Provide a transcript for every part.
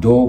2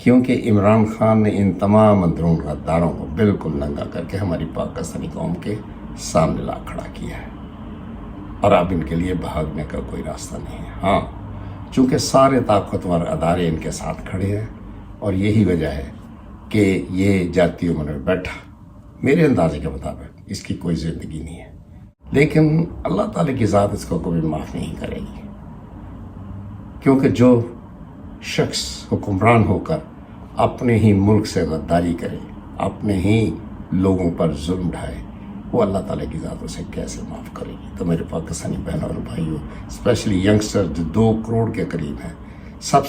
کیونکہ عمران خان نے ان تمام اندرون غداروں کو بالکل ننگا کر کے ہماری پاکستانی قوم کے سامنے لا کھڑا کیا ہے، اور اب ان کے لیے بھاگنے کا کوئی راستہ نہیں ہے۔ ہاں، چونکہ سارے طاقتور ادارے ان کے ساتھ کھڑے ہیں، اور یہی وجہ ہے کہ یہ جاتی عمر میں بیٹھا، میرے اندازے کے مطابق اس کی کوئی زندگی نہیں ہے، لیکن اللہ تعالیٰ کی ذات اس کو کبھی معاف نہیں کرے گی، کیونکہ جو شخص حکمران ہو کر اپنے ہی ملک سے غداری کرے، اپنے ہی لوگوں پر ظلم ڈھائے، وہ اللہ تعالیٰ کی ذات اسے کیسے معاف کرے گی؟ تو میرے پاکستانی بہنوں اور بھائیوں، اسپیشلی ینگسٹر جو 2 کروڑ کے قریب ہیں، سب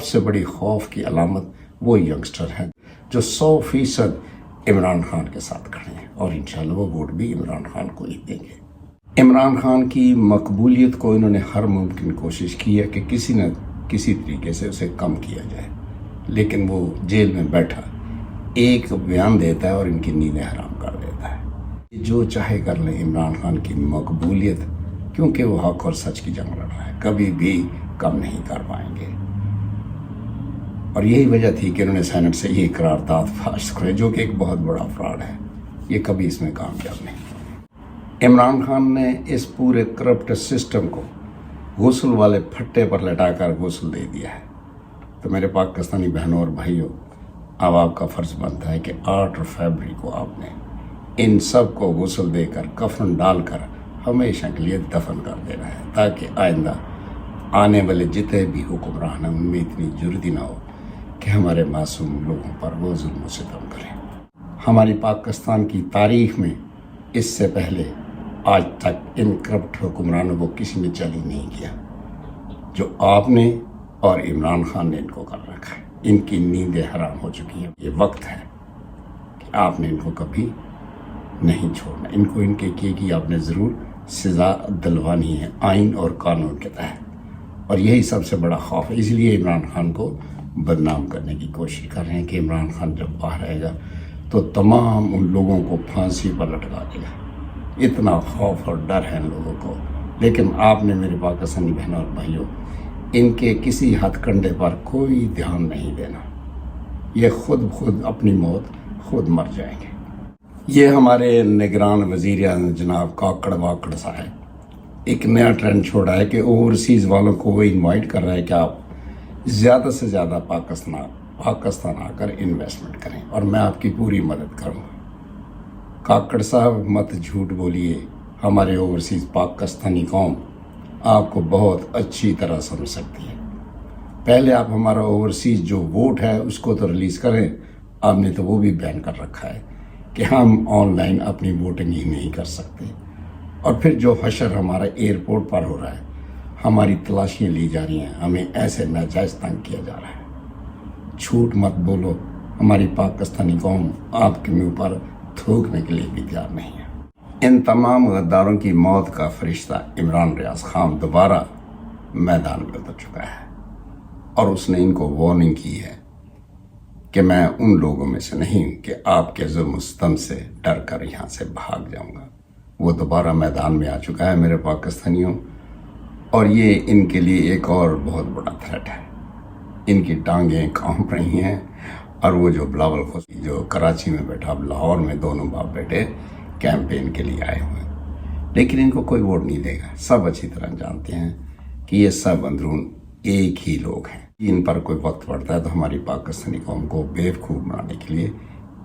سے بڑی خوف کی علامت وہ ینگسٹر ہیں جو 100% عمران خان کے ساتھ کھڑے ہیں، اور انشاءاللہ وہ ووٹ بھی عمران خان کو ہی دیں گے۔ عمران خان کی مقبولیت کو انہوں نے ہر ممکن کوشش کی ہے کہ کسی نہ کسی طریقے سے اسے کم کیا جائے، لیکن وہ جیل میں بیٹھا ایک بیان دیتا ہے اور ان کی نیندیں حرام کر دیتا ہے۔ جو چاہے کر لیں، عمران خان کی مقبولیت، کیونکہ وہ حق اور سچ کی جنگ لڑ رہا ہے، کبھی بھی کم نہیں کر پائیں گے، اور یہی وجہ تھی کہ انہوں نے سینٹ سے یہ قرارداد پاس کرے، جو کہ ایک بہت بڑا فراڈ ہے، یہ کبھی اس میں کامیاب نہیں۔ عمران خان نے اس پورے کرپٹ سسٹم کو غسل والے پھٹے پر لٹا کر غسل دے دیا ہے۔ تو میرے پاکستانی بہنوں اور بھائیوں، اب آپ کا فرض بنتا ہے کہ 8 فروری کو آپ نے ان سب کو غسل دے کر، کفن ڈال کر ہمیشہ کے لیے دفن کر دینا ہے، تاکہ آئندہ آنے والے جتنے بھی حکمران ہیں ان میں اتنی جرتی نہ ہو کہ ہمارے معصوم لوگوں پر وہ ظلم و ستم کریں۔ ہماری پاکستان کی تاریخ میں اس سے پہلے آج تک ان کرپٹ حکمرانوں کو کسی نے چیلنج نہیں کیا جو آپ نے اور عمران خان نے ان کو کر رکھا ہے۔ ان کی نیندیں حرام ہو چکی ہیں۔ یہ وقت ہے کہ آپ نے ان کو کبھی نہیں چھوڑنا، ان کو ان کے کیے کی آپ نے ضرور سزا دلوانی ہے آئین اور قانون کے تحت، اور یہی سب سے بڑا خوف ہے۔ اس لیے عمران خان کو بدنام کرنے کی کوشش کر رہے ہیں کہ عمران خان جب باہر آئے گا تو تمام ان لوگوں کو پھانسی پر لٹکا دے گا۔ اتنا خوف اور ڈر ہے ان لوگوں کو، لیکن آپ نے میرے پاکستانی بہنوں اور بھائیوں ان کے کسی ہتھ کنڈے پر کوئی دھیان نہیں دینا، یہ خود اپنی موت خود مر جائیں گے۔ یہ ہمارے نگران وزیر اعظم جناب کاکڑ واکڑ صاحب ایک نیا ٹرینڈ چھوڑا ہے کہ اوورسیز والوں کو وہ انوائٹ کر رہا ہے کہ آپ زیادہ سے زیادہ پاکستان آ کر انویسٹمنٹ کریں، اور میں آپ کی پوری مدد کروں گا۔ کاکڑ صاحب مت جھوٹ بولیے، ہمارے اوورسیز پاکستانی قوم آپ کو بہت اچھی طرح سمجھ سکتی ہے۔ پہلے آپ ہمارا اوورسیز جو ووٹ ہے اس کو تو ریلیز کریں، آپ نے تو وہ بھی بین کر رکھا ہے کہ ہم آن لائن اپنی ووٹنگ ہی نہیں کر سکتے، اور پھر جو حشر ہمارا ایئرپورٹ پر ہو رہا ہے، ہماری تلاشیاں لی جا رہی ہیں، ہمیں ایسے ناجائز تنگ کیا جا رہا ہے۔ جھوٹ مت بولو، ہماری پاکستانی قوم آپ کے منہ پر تھوکنے کے لیے بھی تیار نہیں ہے۔ ان تمام غداروں کی موت کا فرشتہ عمران ریاض خان دوبارہ میدان میں اتر چکا ہے، اور اس نے ان کو وارننگ کی ہے کہ میں ان لوگوں میں سے نہیں کہ آپ کے ظلم و ستم سے ڈر کر یہاں سے بھاگ جاؤں گا۔ وہ دوبارہ میدان میں آ چکا ہے میرے پاکستانیوں، اور یہ ان کے لیے ایک اور بہت بڑا تھریٹ ہے۔ ان کی ٹانگیں کانپ رہی ہیں، اور وہ جو بلاول خوشی جو کراچی میں بیٹھا، لاہور میں دونوں باپ بیٹے کیمپین کے لیے آئے ہوئے ہیں، لیکن ان کو کوئی ووٹ نہیں دے گا۔ سب اچھی طرح جانتے ہیں کہ یہ سب اندرون ایک ہی لوگ ہیں۔ ان پر کوئی وقت پڑتا ہے تو ہماری پاکستانی قوم کو بیوقوف بنانے کے لیے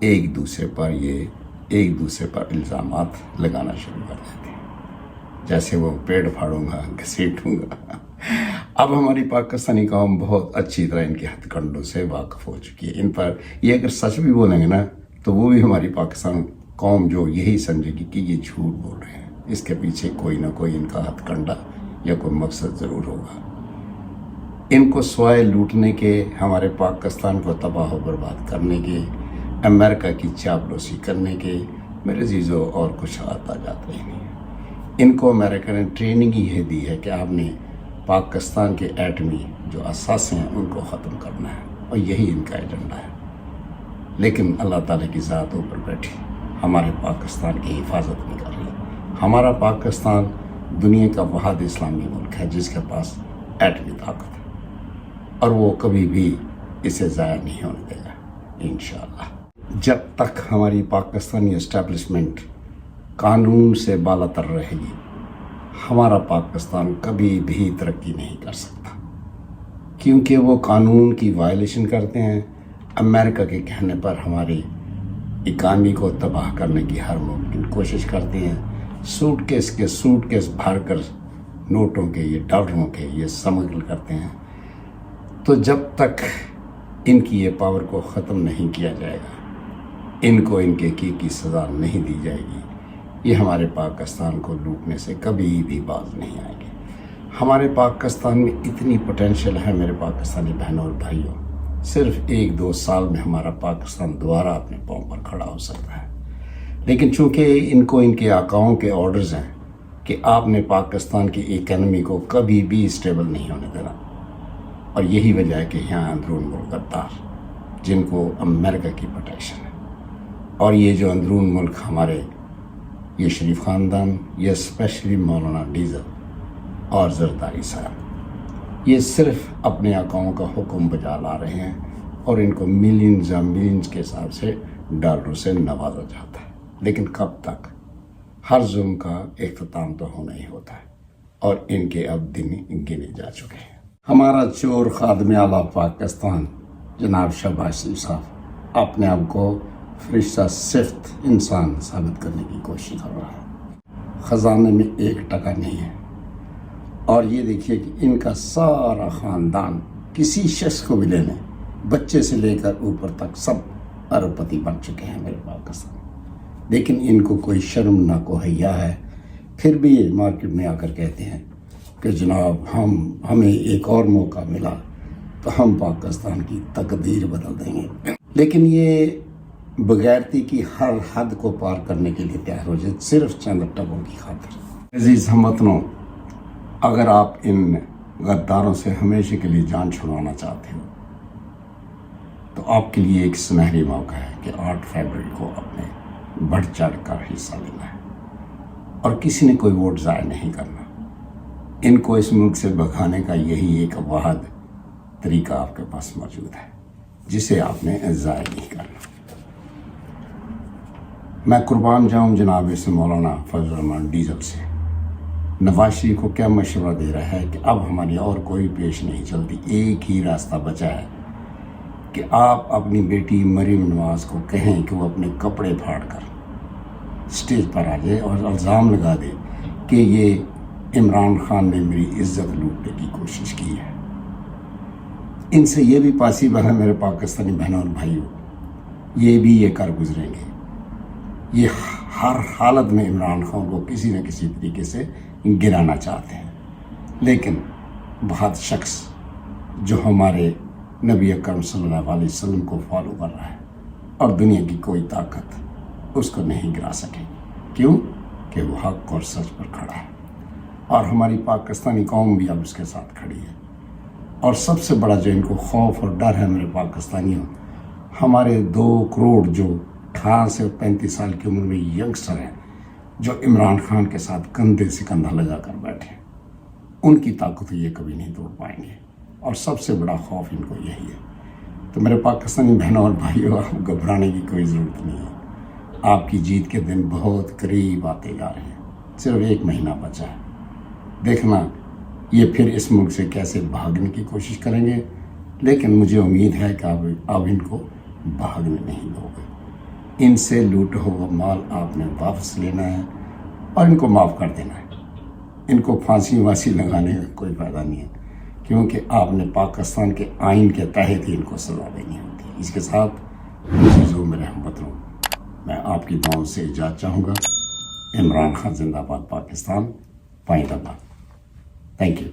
ایک دوسرے پر الزامات لگانا شروع کر دیتے ہیں، جیسے وہ پیڑ پھاڑوں گا، گھسیٹوں گا۔ اب ہماری پاکستانی قوم بہت اچھی طرح ان کے ہتھ کنڈوں سے واقف ہو چکی ہے۔ ان پر یہ اگر سچ بھی بولیں گے نا تو وہ بھی ہماری پاکستان قوم جو یہی سمجھے گی کہ یہ جھوٹ بول رہے ہیں، اس کے پیچھے کوئی نہ کوئی ان کا ہتھ کنڈا یا کوئی مقصد ضرور ہوگا۔ ان کو سوائے لوٹنے کے، ہمارے پاکستان کو تباہ و برباد کرنے کے، امریکہ کی چاپلوسی کرنے کے، میرے عزیزوں اور کچھ آتا جاتا ہی نہیں۔ ان کو امریکہ نے ٹریننگ ہی یہ دی ہے کہ آپ نے پاکستان کے ایٹمی جو اثاثے ہیں ان کو ختم کرنا ہے، اور یہی ان کا ایجنڈا ہے۔ لیکن اللہ تعالیٰ کی ذات اوپر بیٹھی ہمارے پاکستان کی حفاظت نہیں کر رہی۔ ہمارا پاکستان دنیا کا واحد اسلامی ملک ہے جس کے پاس ایٹمی طاقت ہے، اور وہ کبھی بھی اسے ضائع نہیں ہونے دے گا انشاءاللہ۔ جب تک ہماری پاکستانی اسٹیبلشمنٹ قانون سے بالا تر رہے گی، ہمارا پاکستان کبھی بھی ترقی نہیں کر سکتا، کیونکہ وہ قانون کی وائلیشن کرتے ہیں، امریکہ کے کہنے پر ہماری اکانومی کو تباہ کرنے کی ہر ممکن کوشش کرتے ہیں، سوٹ کیس بھر کر نوٹوں کے یہ ڈالروں کے یہ سمگل کرتے ہیں۔ تو جب تک ان کی یہ پاور کو ختم نہیں کیا جائے گا، ان کو ان کے کی سزا نہیں دی جائے گی، یہ ہمارے پاکستان کو لوٹنے سے کبھی بھی باز نہیں آئیں گے۔ ہمارے پاکستان میں اتنی پوٹینشیل ہے میرے پاکستانی بہنوں اور بھائیوں، صرف 1-2 سال میں ہمارا پاکستان دوبارہ اپنے پاؤں پر کھڑا ہو سکتا ہے، لیکن چونکہ ان کو ان کے آقاؤں کے آرڈرز ہیں کہ آپ نے پاکستان کی اکانومی کو کبھی بھی اسٹیبل نہیں ہونے دینا، اور یہی وجہ ہے کہ یہاں اندرون ملک غدار جن کو امریکہ کی پروٹیکشن ہے، اور یہ جو اندرون ملک ہمارے یہ شریف خاندان، یہ اسپیشلی مولانا ڈیزل اور زرداری صاحب، یہ صرف اپنے آقاؤں کا حکم بجا لا رہے ہیں، اور ان کو ملینز کے حساب سے ڈالروں سے نوازا جاتا ہے۔ لیکن کب تک؟ ہر ظلم کا اختتام تو ہونا ہی ہوتا ہے، اور ان کے اب دن گنے جا چکے ہیں۔ ہمارا چور خادم اعلیٰ پاکستان جناب شہباز شریف صاحب اپنے آپ کو فرشتہ صفت انسان ثابت کرنے کی کوشش کر رہا ہے، خزانے میں 1 ٹکا نہیں ہے، اور یہ دیکھیے کہ ان کا سارا خاندان کسی شخص کو بھی لینے، بچے سے لے کر اوپر تک سب ارب پتی بن چکے ہیں میرے پاکستان، لیکن ان کو کوئی شرم نہ کو حیا ہے، پھر بھی یہ مارکیٹ میں آ کر کہتے ہیں کہ جناب ہمیں ایک اور موقع ملا تو ہم پاکستان کی تقدیر بدل دیں گے، لیکن یہ بغیرتی کی ہر حد کو پار کرنے کے لیے تیار ہو جائے، صرف چند ٹکوں کی خاطر۔ عزیز ہم وطنوں، اگر آپ ان غداروں سے ہمیشہ کے لیے جان چھڑوانا چاہتے ہو تو آپ کے لیے ایک سنہری موقع ہے کہ 8 فروری کو اپنے بڑھ چڑھ کر حصہ لینا ہے، اور کسی نے کوئی ووٹ ضائع نہیں کرنا۔ ان کو اس ملک سے بھگانے کا یہی ایک واحد طریقہ آپ کے پاس موجود ہے، جسے آپ نے ضائع نہیں کرنا۔ میں قربان جاؤں جناب اس مولانا فضل الرحمان ڈیزل سے، نواز شریف کو کیا مشورہ دے رہا ہے کہ اب ہماری اور کوئی پیش نہیں چلتی، ایک ہی راستہ بچا ہے کہ آپ اپنی بیٹی مریم نواز کو کہیں کہ وہ اپنے کپڑے پھاڑ کر اسٹیج پر آ جائے اور الزام لگا دے کہ یہ عمران خان نے میری عزت لوٹنے کی کوشش کی ہے۔ ان سے یہ بھی پاسبل ہے میرے پاکستانی بہنوں اور بھائیوں، یہ بھی یہ کر گزریں گے، یہ ہر حالت میں عمران خان کو کسی نہ کسی طریقے سے گرانا چاہتے ہیں، لیکن بہت شخص جو ہمارے نبی اکرم صلی اللہ علیہ وسلم کو فالو کر رہا ہے، اور دنیا کی کوئی طاقت اس کو نہیں گرا سکے، کیوں کہ وہ حق اور سچ پر کھڑا ہے، اور ہماری پاکستانی قوم بھی اب اس کے ساتھ کھڑی ہے۔ اور سب سے بڑا جو ان کو خوف اور ڈر ہے میرے پاکستانیوں، ہمارے 2 کروڑ جو 18 سے 35 سال کی عمر میں ینگسٹر ہیں جو عمران خان کے ساتھ کندھے سے کندھا لگا کر بیٹھے ہیں، ان کی طاقت یہ کبھی نہیں توڑ پائیں گے، اور سب سے بڑا خوف ان کو یہی ہے۔ تو میرے پاکستانی بہنوں اور بھائیوں، آپ گھبرانے کی کوئی ضرورت نہیں ہے، آپ کی جیت کے دن بہت قریب آتے جا رہے ہیں، صرف 1 مہینہ بچا ہے۔ دیکھنا یہ پھر اس ملک سے کیسے بھاگنے کی کوشش کریں گے، لیکن مجھے امید ہے کہ آپ ان کو بھاگنے نہیں دو گے۔ ان سے لوٹا ہوا مال آپ نے واپس لینا ہے اور ان کو معاف کر دینا ہے۔ ان کو پھانسی لگانے کا کوئی فائدہ نہیں ہے، کیونکہ آپ نے پاکستان کے آئین کے تحت ہی ان کو سزا دینی ہوتی ہے۔ اس کے ساتھ عزیزوں میرے ہم وطنوں، میں آپ کی دعاؤں سے اجازت چاہوں گا۔ عمران خان زندہ باد، پاکستان پائندہ باد۔ Thank you.